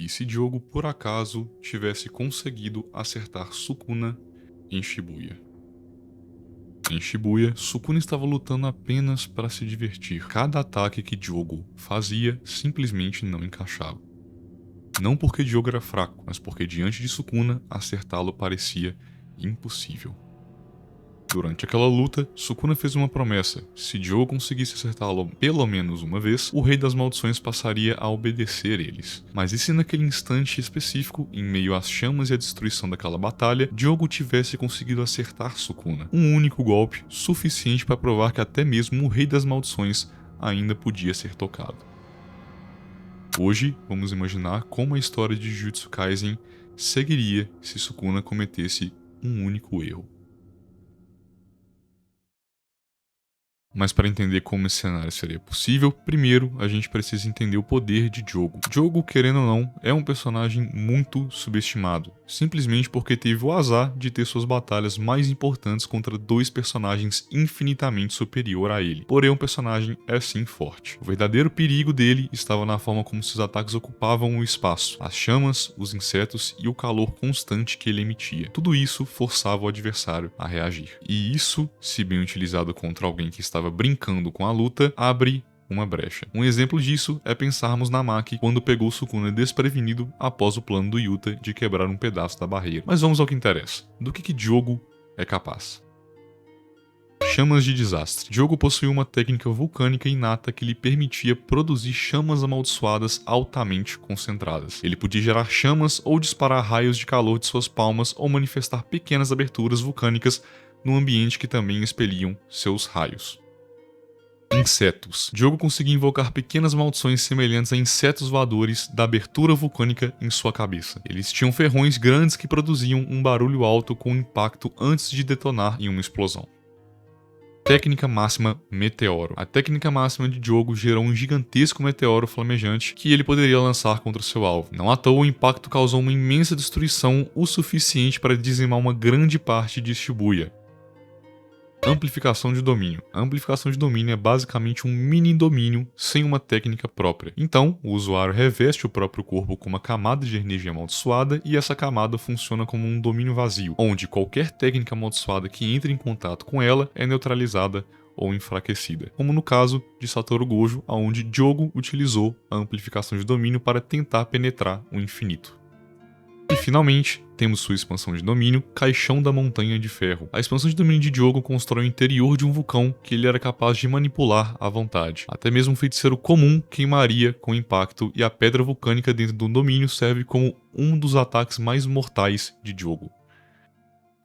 E se Diogo por acaso tivesse conseguido acertar Sukuna em Shibuya? Em Shibuya, Sukuna estava lutando apenas para se divertir. Cada ataque que Diogo fazia simplesmente não encaixava. Não porque Diogo era fraco, mas porque diante de Sukuna, acertá-lo parecia impossível. Durante aquela luta, Sukuna fez uma promessa: se Diogo conseguisse acertá-lo pelo menos uma vez, o Rei das Maldições passaria a obedecer eles. Mas e se naquele instante específico, em meio às chamas e à destruição daquela batalha, Diogo tivesse conseguido acertar Sukuna? Um único golpe, suficiente para provar que até mesmo o Rei das Maldições ainda podia ser tocado. Hoje, vamos imaginar como a história de Jujutsu Kaisen seguiria se Sukuna cometesse um único erro. Mas para entender como esse cenário seria possível, primeiro a gente precisa entender o poder de Diogo. Diogo, querendo ou não, é um personagem muito subestimado, simplesmente porque teve o azar de ter suas batalhas mais importantes contra dois personagens infinitamente superior a ele. Porém, o personagem é sim forte. O verdadeiro perigo dele estava na forma como seus ataques ocupavam o espaço, as chamas, os insetos e o calor constante que ele emitia. Tudo isso forçava o adversário a reagir. E isso, se bem utilizado contra alguém que estava brincando com a luta, abre uma brecha. Um exemplo disso é pensarmos na Maki quando pegou Sukuna desprevenido após o plano do Yuta de quebrar um pedaço da barreira. Mas vamos ao que interessa. Do que Diogo é capaz? Chamas de desastre. Diogo possuía uma técnica vulcânica inata que lhe permitia produzir chamas amaldiçoadas altamente concentradas. Ele podia gerar chamas ou disparar raios de calor de suas palmas ou manifestar pequenas aberturas vulcânicas no ambiente que também expeliam seus raios. Insetos. Diogo conseguia invocar pequenas maldições semelhantes a insetos voadores da abertura vulcânica em sua cabeça. Eles tinham ferrões grandes que produziam um barulho alto com impacto antes de detonar em uma explosão. Técnica máxima Meteoro. A técnica máxima de Diogo gerou um gigantesco meteoro flamejante que ele poderia lançar contra seu alvo. Não à toa, o impacto causou uma imensa destruição, o suficiente para dizimar uma grande parte de Shibuya. Amplificação de domínio. A amplificação de domínio é basicamente um mini domínio sem uma técnica própria. Então, o usuário reveste o próprio corpo com uma camada de energia amaldiçoada e essa camada funciona como um domínio vazio, onde qualquer técnica amaldiçoada que entre em contato com ela é neutralizada ou enfraquecida, como no caso de Satoru Gojo, onde Diogo utilizou a amplificação de domínio para tentar penetrar o infinito. E finalmente, temos sua expansão de domínio, Caixão da Montanha de Ferro. A expansão de domínio de Diogo constrói o interior de um vulcão que ele era capaz de manipular à vontade. Até mesmo um feiticeiro comum queimaria com impacto e a pedra vulcânica dentro do domínio serve como um dos ataques mais mortais de Diogo.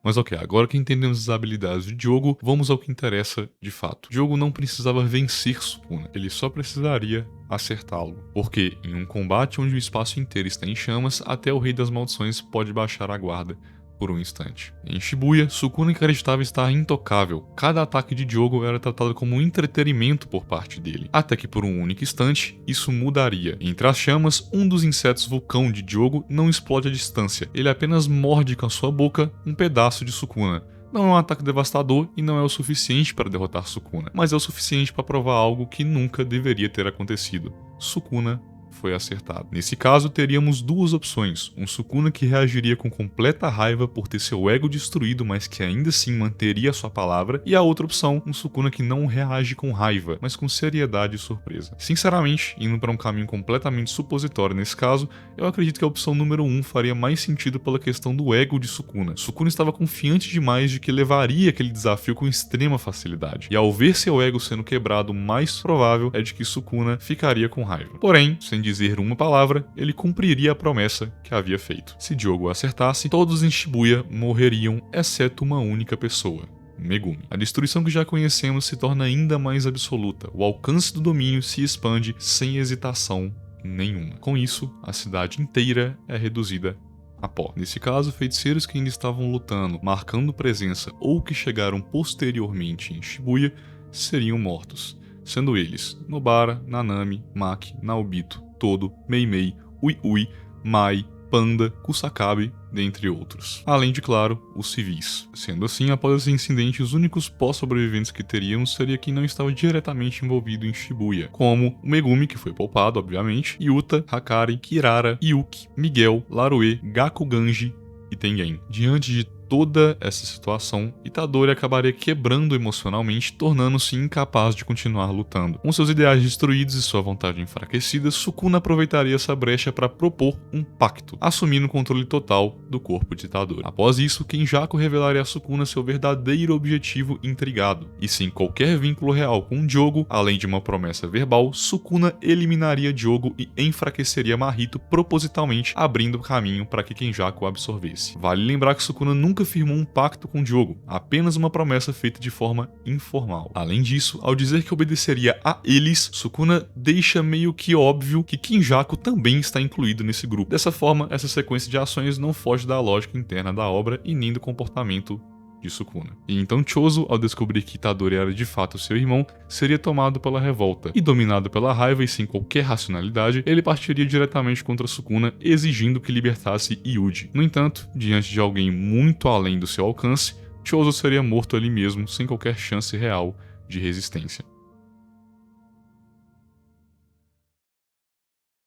Mas ok, agora que entendemos as habilidades de Diogo, vamos ao que interessa de fato. Diogo não precisava vencer Sukuna, ele só precisaria acertá-lo. Porque em um combate onde o espaço inteiro está em chamas, até o Rei das Maldições pode baixar a guarda por um instante. Em Shibuya, Sukuna acreditava estar intocável. Cada ataque de Diogo era tratado como um entretenimento por parte dele. Até que por um único instante, isso mudaria. Entre as chamas, um dos insetos vulcão de Diogo não explode à distância. Ele apenas morde com a sua boca um pedaço de Sukuna. Não é um ataque devastador e não é o suficiente para derrotar Sukuna, mas é o suficiente para provar algo que nunca deveria ter acontecido. Sukuna foi acertado. Nesse caso, teríamos duas opções: um Sukuna que reagiria com completa raiva por ter seu ego destruído, mas que ainda assim manteria sua palavra, e a outra opção, um Sukuna que não reage com raiva, mas com seriedade e surpresa. Sinceramente, indo para um caminho completamente supositório nesse caso, eu acredito que a opção número 1 faria mais sentido pela questão do ego de Sukuna. Sukuna estava confiante demais de que levaria aquele desafio com extrema facilidade, e ao ver seu ego sendo quebrado, o mais provável é de que Sukuna ficaria com raiva. Porém, sem dizer uma palavra, ele cumpriria a promessa que havia feito. Se Diogo acertasse, todos em Shibuya morreriam, exceto uma única pessoa: Megumi. A destruição que já conhecemos se torna ainda mais absoluta. O alcance do domínio se expande sem hesitação nenhuma. Com isso, a cidade inteira é reduzida a pó. Nesse caso, feiticeiros que ainda estavam lutando, marcando presença ou que chegaram posteriormente em Shibuya seriam mortos, sendo eles Nobara, Nanami, Maki, Naobito, Todo, Meimei, Ui Ui, Mai, Panda, Kusakabe, dentre outros. Além de, claro, os civis. Sendo assim, após esse incidente, os únicos pós-sobreviventes que teríamos seria quem não estava diretamente envolvido em Shibuya, como o Megumi, que foi poupado, obviamente, Yuta, Hakari, Kirara, Yuki, Miguel, Larue, Gakuganji e Tengen. Diante de toda essa situação, Itadori acabaria quebrando emocionalmente, tornando-se incapaz de continuar lutando. Com seus ideais destruídos e sua vontade enfraquecida, Sukuna aproveitaria essa brecha para propor um pacto, assumindo o controle total do corpo de Itadori. Após isso, Kenjaku revelaria a Sukuna seu verdadeiro objetivo intrigado, e sem qualquer vínculo real com Jogo, além de uma promessa verbal, Sukuna eliminaria Jogo e enfraqueceria Mahito propositalmente, abrindo caminho para que Kenjaku o absorvesse. Vale lembrar que Sukuna nunca firmou um pacto com Jogo, apenas uma promessa feita de forma informal. Além disso, ao dizer que obedeceria a eles, Sukuna deixa meio que óbvio que Kenjaku também está incluído nesse grupo. Dessa forma, essa sequência de ações não foge da lógica interna da obra e nem do comportamento de Sukuna. E então Chozo, ao descobrir que Itadori era de fato seu irmão, seria tomado pela revolta, e dominado pela raiva e sem qualquer racionalidade, ele partiria diretamente contra Sukuna, exigindo que libertasse Yuji. No entanto, diante de alguém muito além do seu alcance, Chozo seria morto ali mesmo, sem qualquer chance real de resistência.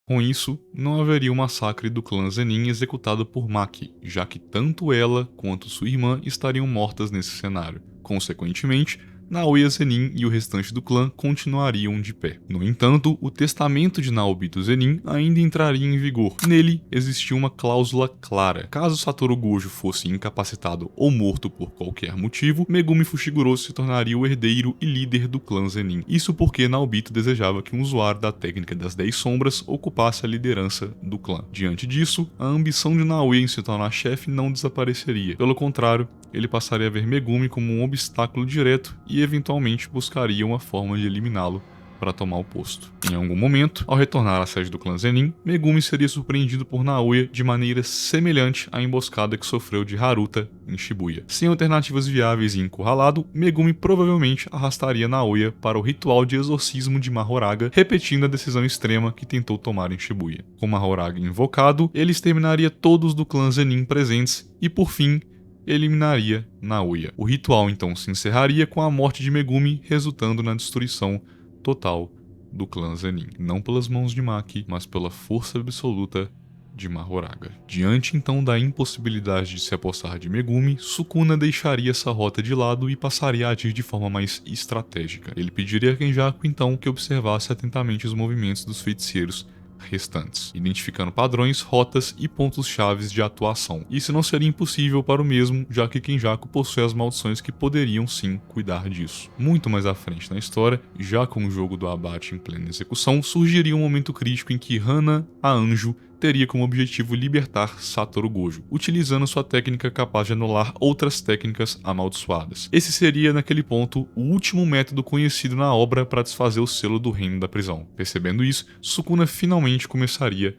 Com isso, não haveria o massacre do clã Zenin executado por Maki, já que tanto ela quanto sua irmã estariam mortas nesse cenário. Consequentemente, Naoya Zenin e o restante do clã continuariam de pé. No entanto, o testamento de Naobito Zenin ainda entraria em vigor. Nele, existia uma cláusula clara. Caso Satoru Gojo fosse incapacitado ou morto por qualquer motivo, Megumi Fushiguro se tornaria o herdeiro e líder do clã Zenin. Isso porque Naobito desejava que um usuário da técnica das 10 sombras ocupasse a liderança do clã. Diante disso, a ambição de Naoya em se tornar chefe não desapareceria. Pelo contrário, ele passaria a ver Megumi como um obstáculo direto e eventualmente buscaria uma forma de eliminá-lo para tomar o posto. Em algum momento, ao retornar à sede do clã Zenin, Megumi seria surpreendido por Naoya de maneira semelhante à emboscada que sofreu de Haruta em Shibuya. Sem alternativas viáveis e encurralado, Megumi provavelmente arrastaria Naoya para o ritual de exorcismo de Mahoraga, repetindo a decisão extrema que tentou tomar em Shibuya. Com Mahoraga invocado, ele exterminaria todos do clã Zenin presentes e, por fim, eliminaria Naoya. O ritual então se encerraria com a morte de Megumi, resultando na destruição total do clã Zenin. Não pelas mãos de Maki, mas pela força absoluta de Mahoraga. Diante então da impossibilidade de se apossar de Megumi, Sukuna deixaria essa rota de lado e passaria a agir de forma mais estratégica. Ele pediria a Kenjaku então que observasse atentamente os movimentos dos feiticeiros restantes, identificando padrões, rotas e pontos-chave de atuação. Isso não seria impossível para o mesmo, já que Kenjaku possui as maldições que poderiam sim cuidar disso. Muito mais à frente na história, já com o jogo do abate em plena execução, surgiria um momento crítico em que Hana, a anjo, teria como objetivo libertar Satoru Gojo, utilizando sua técnica capaz de anular outras técnicas amaldiçoadas. Esse seria, naquele ponto, o último método conhecido na obra para desfazer o selo do reino da prisão. Percebendo isso, Sukuna finalmente começaria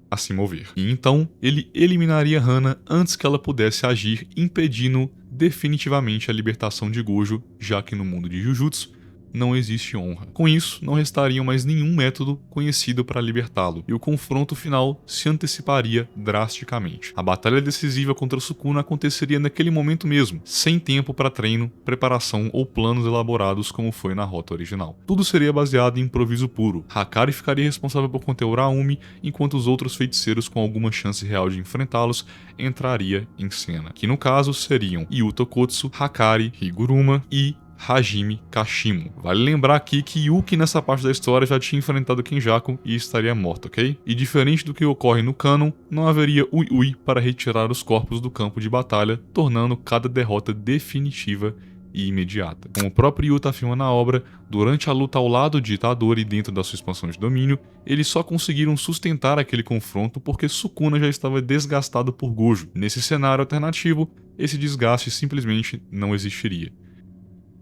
a se mover. E então, ele eliminaria Hana antes que ela pudesse agir, impedindo definitivamente a libertação de Gojo, já que no mundo de Jujutsu, não existe honra. Com isso, não restaria mais nenhum método conhecido para libertá-lo, e o confronto final se anteciparia drasticamente. A batalha decisiva contra Sukuna aconteceria naquele momento mesmo, sem tempo para treino, preparação ou planos elaborados como foi na rota original. Tudo seria baseado em improviso puro. Hakari ficaria responsável por conter Uraumi, enquanto os outros feiticeiros com alguma chance real de enfrentá-los entraria em cena, que no caso seriam Yuta Kotsu, Hakari, Higuruma e Hajime Kashimo. Vale lembrar aqui que Yuki nessa parte da história já tinha enfrentado Kenjaku e estaria morto, ok? E diferente do que ocorre no canon, não haveria Ui para retirar os corpos do campo de batalha, tornando cada derrota definitiva e imediata. Como o próprio Yuta afirma na obra, durante a luta ao lado de Itadori dentro da sua expansão de domínio, eles só conseguiram sustentar aquele confronto porque Sukuna já estava desgastado por Gojo. Nesse cenário alternativo, esse desgaste simplesmente não existiria.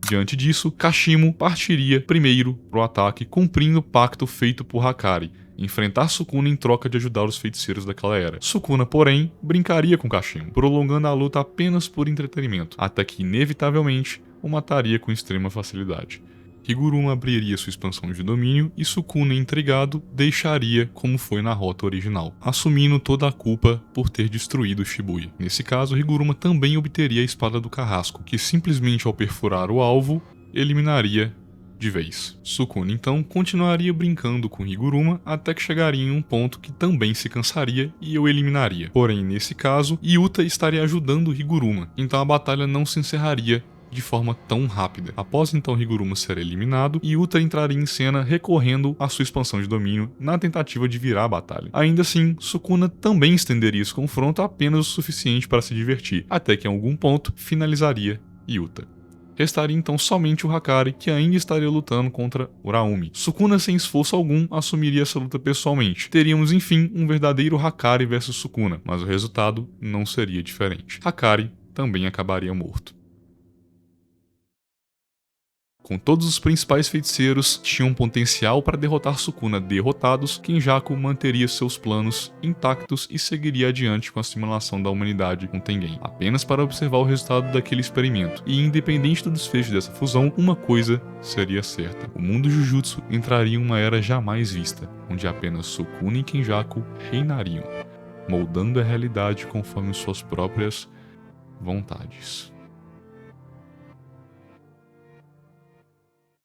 Diante disso, Kashimo partiria primeiro para o ataque, cumprindo o pacto feito por Hakari, enfrentar Sukuna em troca de ajudar os feiticeiros daquela era. Sukuna, porém, brincaria com Kashimo, prolongando a luta apenas por entretenimento, até que inevitavelmente o mataria com extrema facilidade. Higuruma abriria sua expansão de domínio e Sukuna, intrigado, deixaria como foi na rota original, assumindo toda a culpa por ter destruído Shibuya. Nesse caso, Higuruma também obteria a espada do carrasco, que simplesmente ao perfurar o alvo, eliminaria de vez. Sukuna então continuaria brincando com Higuruma até que chegaria em um ponto que também se cansaria e o eliminaria. Porém, nesse caso, Yuta estaria ajudando Higuruma, então a batalha não se encerraria de forma tão rápida. Após então Higuruma ser eliminado, Yuta entraria em cena recorrendo à sua expansão de domínio na tentativa de virar a batalha. Ainda assim, Sukuna também estenderia esse confronto apenas o suficiente para se divertir, até que em algum ponto finalizaria Yuta. Restaria então somente o Hakari, que ainda estaria lutando contra Uraumi. Sukuna, sem esforço algum, assumiria essa luta pessoalmente. Teríamos enfim um verdadeiro Hakari versus Sukuna, mas o resultado não seria diferente. Hakari também acabaria morto. Com todos os principais feiticeiros tinham potencial para derrotar Sukuna derrotados, Kenjaku manteria seus planos intactos e seguiria adiante com a simulação da humanidade com Tengen, apenas para observar o resultado daquele experimento. E independente do desfecho dessa fusão, uma coisa seria certa: o mundo Jujutsu entraria em uma era jamais vista, onde apenas Sukuna e Kenjaku reinariam, moldando a realidade conforme suas próprias vontades.